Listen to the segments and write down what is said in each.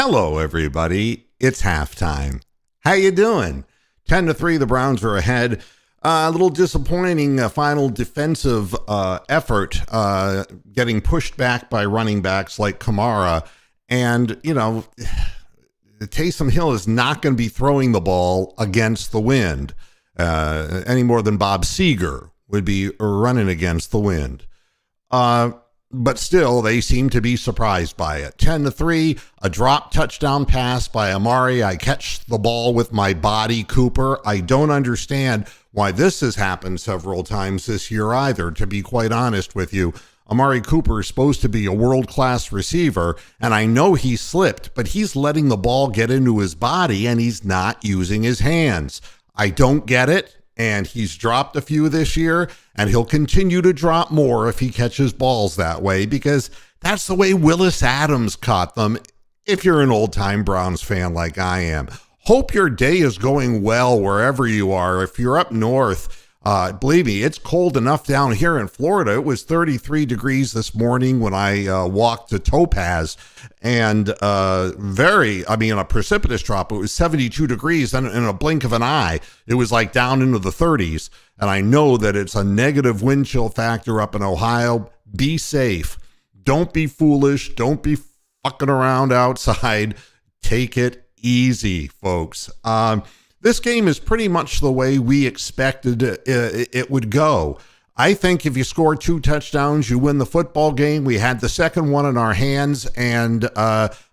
Hello, everybody. It's halftime. How you doing? 10-3, the Browns are ahead. A little disappointing final defensive effort, getting pushed back by running backs like Kamara. And, Taysom Hill is not going to be throwing the ball against the wind any more than Bob Seger would be running against the wind. But still, they seem to be surprised by it. 10-3, a drop touchdown pass by Amari. I catch the ball with my body, Cooper. I don't understand why this has happened several times this year either, to be quite honest with you. Amari Cooper is supposed to be a world-class receiver, and I know he slipped, but he's letting the ball get into his body, and he's not using his hands. I don't get it. And he's dropped a few this year, and he'll continue to drop more if he catches balls that way, because that's the way Willis Adams caught them, if you're an old-time Browns fan like I am. Hope your day is going well wherever you are. If you're up north, believe me, it's cold enough down here in Florida. It was 33 degrees this morning when I walked to Topaz, and a precipitous drop. It was 72 degrees, and in a blink of an eye, it was like down into the 30s. And I know that it's a negative wind chill factor up in Ohio. Be safe. Don't be foolish. Don't be fucking around outside. Take it easy, folks. This game is pretty much the way we expected it would go. I think if you score 2 touchdowns, you win the football game. We had the second one in our hands, and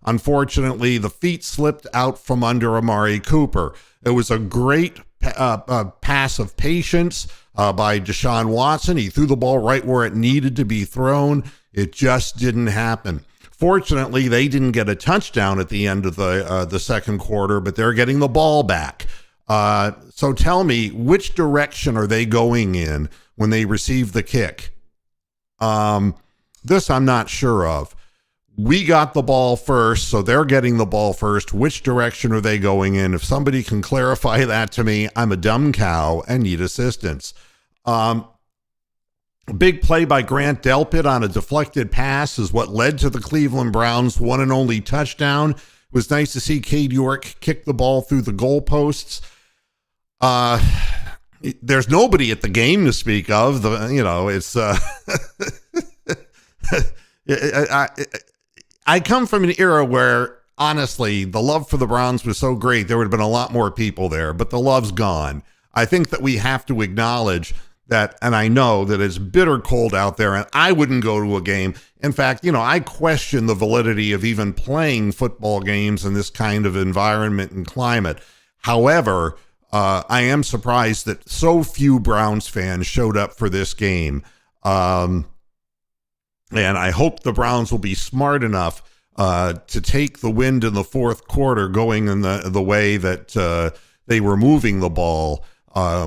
unfortunately, the feet slipped out from under Amari Cooper. It was a great pass of patience by Deshaun Watson. He threw the ball right where it needed to be thrown. It just didn't happen. Fortunately, they didn't get a touchdown at the end of the second quarter, but they're getting the ball back. So tell me, which direction are they going in when they receive the kick? This I'm not sure of. We got the ball first, so they're getting the ball first. Which direction are they going in? If somebody can clarify that to me, I'm a dumb cow and need assistance. Big play by Grant Delpit on a deflected pass is what led to the Cleveland Browns' one and only touchdown. It was nice to see Cade York kick the ball through the goalposts. There's nobody at the game to speak of. I come from an era where, honestly, the love for the Browns was so great, there would have been a lot more people there, but the love's gone. I think that we have to acknowledge that, and I know that it's bitter cold out there, and I wouldn't go to a game. In fact, I question the validity of even playing football games in this kind of environment and climate. However, I am surprised that so few Browns fans showed up for this game. And I hope the Browns will be smart enough to take the wind in the fourth quarter going in the way that they were moving the ball.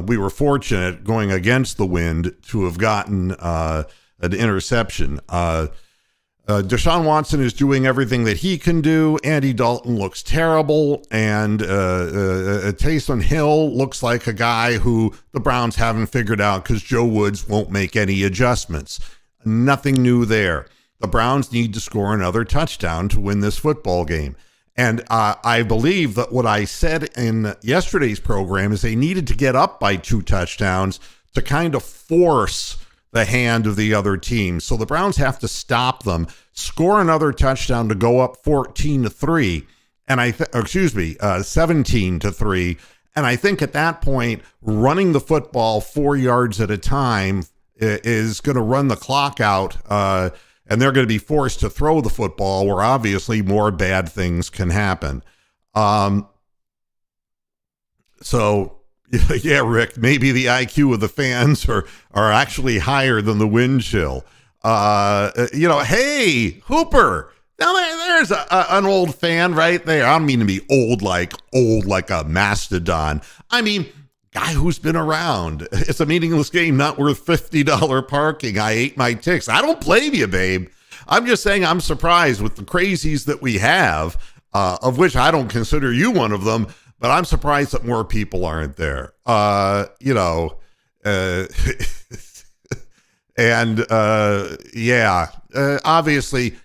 We were fortunate going against the wind to have gotten an interception. Deshaun Watson is doing everything that he can do. Andy Dalton looks terrible, and Taysom Hill looks like a guy who the Browns haven't figured out because Joe Woods won't make any adjustments. Nothing new there. The Browns need to score another touchdown to win this football game. And I believe that what I said in yesterday's program is they needed to get up by 2 touchdowns to kind of force the hand of the other team. So the Browns have to stop them, score another touchdown to go up 14-3, and 17-3. And I think at that point, running the football 4 yards at a time is going to run the clock out, and they're going to be forced to throw the football where obviously more bad things can happen. So yeah, Rick, maybe the IQ of the fans are actually higher than the wind chill. Hey, Hooper. Now there's an old fan right there. I don't mean to be old like a mastodon. I mean, guy who's been around. It's a meaningless game, not worth $50 parking. I ate my ticks. I don't blame you, babe. I'm just saying I'm surprised with the crazies that we have, of which I don't consider you one of them. But I'm surprised that more people aren't there. Obviously,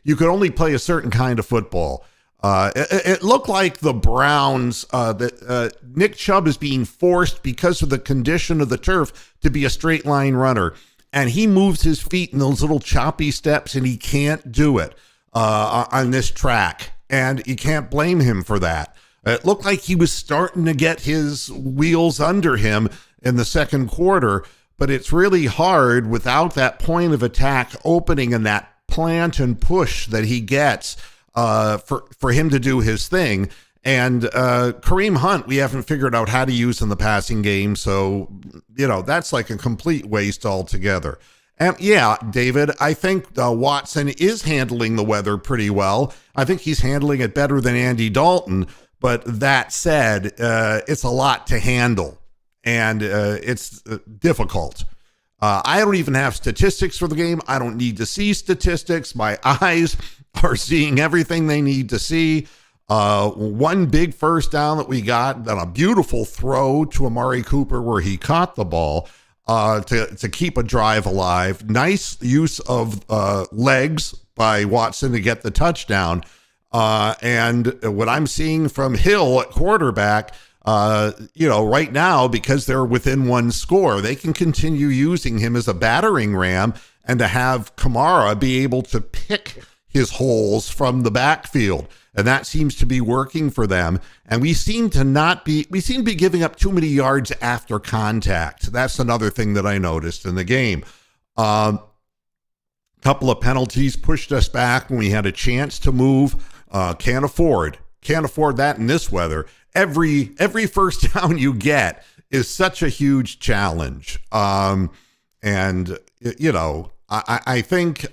you could only play a certain kind of football. It looked like the Browns, that Nick Chubb is being forced because of the condition of the turf to be a straight line runner. And he moves his feet in those little choppy steps, and he can't do it on this track. And you can't blame him for that. It looked like he was starting to get his wheels under him in the second quarter, but it's really hard without that point of attack opening and that plant and push that he gets for him to do his thing. And Kareem Hunt, we haven't figured out how to use in the passing game. So, that's like a complete waste altogether. And yeah, David, I think Watson is handling the weather pretty well. I think he's handling it better than Andy Dalton. But that said, it's a lot to handle, and it's difficult. I don't even have statistics for the game. I don't need to see statistics. My eyes are seeing everything they need to see. One big first down that we got, then a beautiful throw to Amari Cooper where he caught the ball to keep a drive alive. Nice use of legs by Watson to get the touchdown. And what I'm seeing from Hill at quarterback, right now, because they're within one score, they can continue using him as a battering ram and to have Kamara be able to pick his holes from the backfield. And that seems to be working for them. And we seem to be giving up too many yards after contact. That's another thing that I noticed in the game. Couple of penalties pushed us back when we had a chance to move. Can't afford that in this weather. Every first down you get is such a huge challenge. I think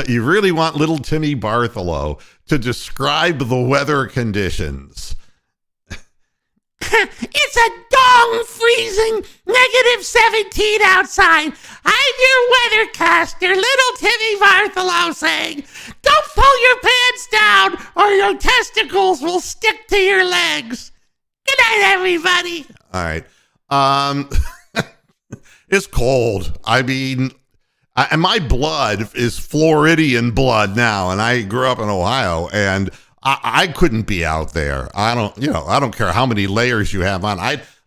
you really want little Timmy Bartholow to describe the weather conditions. It's a dong freezing -17 outside. I'm your weathercaster, little Timmy Bartholow, saying, don't pull your pants down or your testicles will stick to your legs. Good night, everybody. All right. It's cold. I mean, and my blood is Floridian blood now, and I grew up in Ohio, and I couldn't be out there. I don't care how many layers you have on.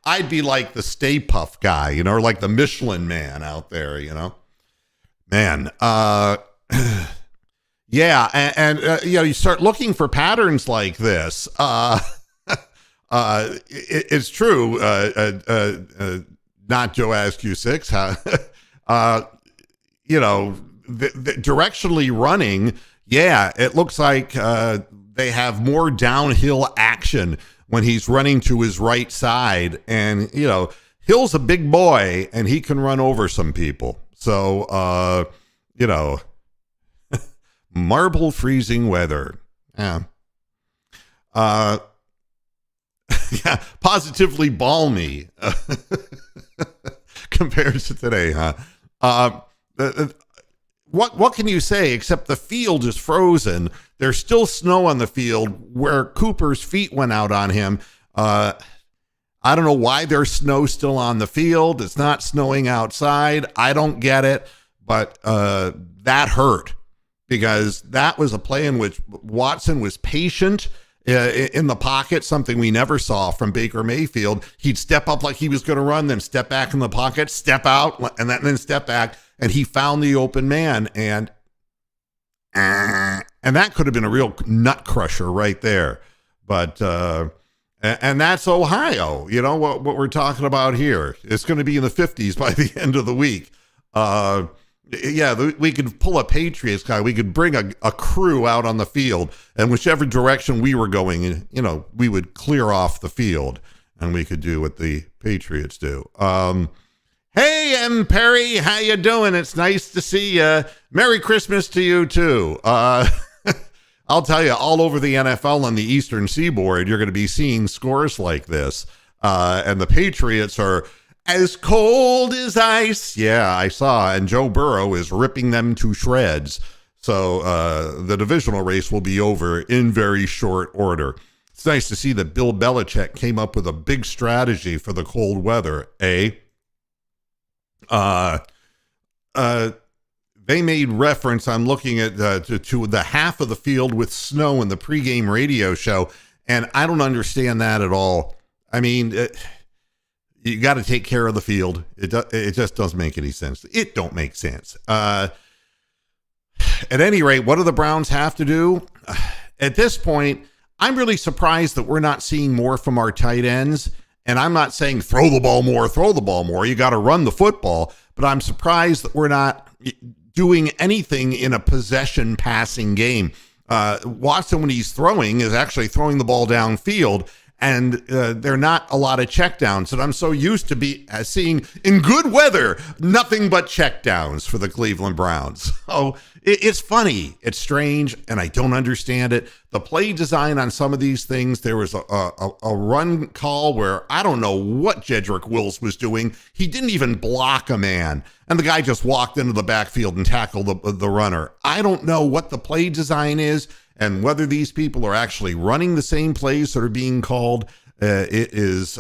I'd be like the Stay Puft guy, or like the Michelin Man out there, Man, yeah, and you start looking for patterns like this. It's true. Not Joe Askew 6. Directionally running. Yeah, it looks like they have more downhill action when he's running to his right side. And, Hill's a big boy and he can run over some people. So, marble freezing weather. Yeah. Yeah, positively balmy compared to today, huh? What can you say except the field is frozen? There's still snow on the field where Cooper's feet went out on him. I don't know why there's snow still on the field. It's not snowing outside. I don't get it, but that hurt because that was a play in which Watson was patient in the pocket, something we never saw from Baker Mayfield. He'd step up like he was going to run, then step back in the pocket, step out, and then step back. And he found the open man, and that could have been a real nut crusher right there. But and that's Ohio. What we're talking about here. It's going to be in the 50s by the end of the week. We could pull a Patriots guy. We could bring a crew out on the field, and whichever direction we were going, we would clear off the field, and we could do what the Patriots do. Hey, M. Perry, how you doing? It's nice to see you. Merry Christmas to you, too. I'll tell you, all over the NFL on the Eastern Seaboard, you're going to be seeing scores like this. And the Patriots are as cold as ice. Yeah, I saw. And Joe Burrow is ripping them to shreds. So the divisional race will be over in very short order. It's nice to see that Bill Belichick came up with a big strategy for the cold weather, They made reference, I'm looking at to the half of the field with snow in the pregame radio show, and I don't understand that at all. I mean, you got to take care of the field. It just doesn't make any sense. It don't make sense. At any rate, what do the Browns have to do? At this point, I'm really surprised that we're not seeing more from our tight ends. And I'm not saying throw the ball more. You got to run the football. But I'm surprised that we're not doing anything in a possession passing game. Watson, when he's throwing, is actually throwing the ball downfield. And there are not a lot of checkdowns. And I'm so used to seeing in good weather nothing but checkdowns for the Cleveland Browns. So it's funny. It's strange, and I don't understand it. The play design on some of these things, there was a run call where I don't know what Jedrick Wills was doing. He didn't even block a man, and the guy just walked into the backfield and tackled the runner. I don't know what the play design is, and whether these people are actually running the same plays that are being called. It is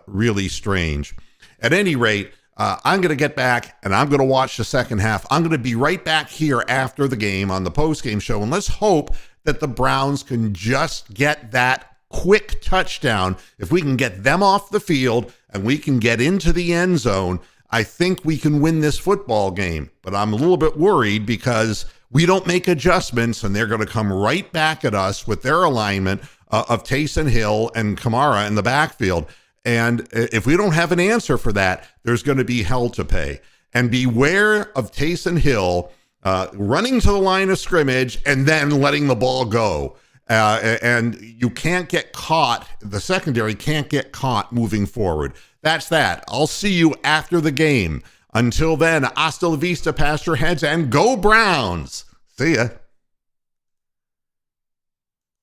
really strange. At any rate, I'm going to get back and I'm going to watch the second half. I'm going to be right back here after the game on the postgame show, and let's hope that the Browns can just get that quick touchdown. If we can get them off the field and we can get into the end zone, I think we can win this football game. But I'm a little bit worried because we don't make adjustments, and they're going to come right back at us with their alignment of Taysom Hill and Kamara in the backfield. And if we don't have an answer for that, there's going to be hell to pay. And beware of Taysom Hill running to the line of scrimmage and then letting the ball go. And you can't get caught. The secondary can't get caught moving forward. That's that. I'll see you after the game. Until then, hasta la vista, Pastor Heads, and go Browns. See ya.